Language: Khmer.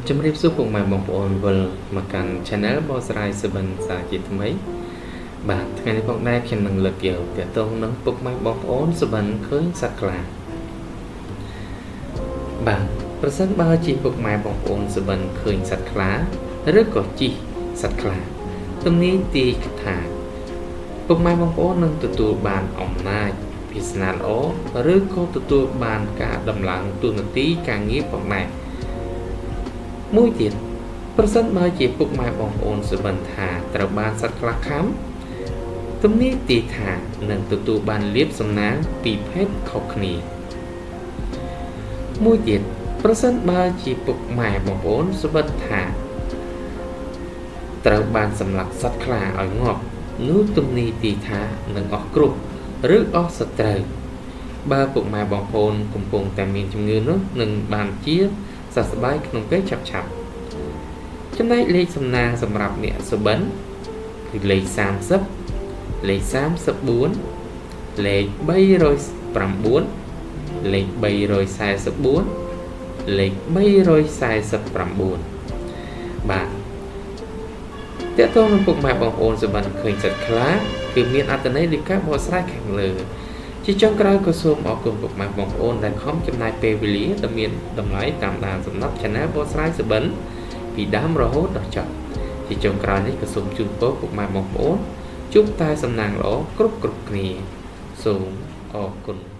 ជំរាបសួរពុកម៉ែបងប្អូនវិលមកកាន់ Channel បស្រាយសុបិនសាជាថ្មីបាទថ្ងៃនេះផងដែរខ្ញុំនឹងលើកយកទាក់ទងនឹងពុកម៉ែបងប្អូនសុបិនឃើញសត្វខ្លាបាទប្រសិនបើជាពុកម៉ែបងប្អូនសុបិនឃើញសត្វខ្លាឬក៏ជិះសត្វខ្លាទំនាយទីថាពុកម៉ែបងប្អូននឹងទទួលបានអំណាចវាសនាល្អឬក៏ទទួលបានការដំឡើងទូនាទីការងារផងដែរមួយទៀតប្រសិនបើជាពុកម៉ែបងប្អូនសុបិនថាត្រូវបានសត្វខ្លាខាំទំនាយទីថានឹងទទួលបានលាភសំណាងពីភេទខុសគ្នាមួយទៀតប្រសិនបើជាពុកម៉ែបងប្អូនសុបិនថាត្រូវបានសម្លាប់សត្វខ្លាឲ្យងាប់នោះទំនាយទីថានឹងអស់គ្រោះឬអស់សត្រូវបើពុកម៉ែបងប្អូនកំពុងតែមានជំងឺនោះនឹងបានជាសះស្បើយក្នុងពេលឆាប់ចំណែកលេខសំណាងសម្រាប់អ្នកសុបិនគឺលេខ30លេខ34លេខ309លេខ344លេខ349បាទតើតើនឹងពុកម៉ែបងប្អូនសុបិនឃើញសត្វខ្លាគឺមានអត្ថន័យនៃការបកស្រាយខាងលើជាចុងក្រោយក៏សូមអរគុណពុកម៉ែបងប្អូនដែលខំចំណាយពេលវេលាដ៏មានតម្លៃតាមដានសំណប់ Channel បកស្រាយសុបិនពីដើមរហូតដល់ចប់ជាចុងក្រោយនេះក៏សូមជូនពរពុកម៉ែបងប្អូនជួបតែសំណាងល្អគ្រប់គ្នាសូមអរគុណ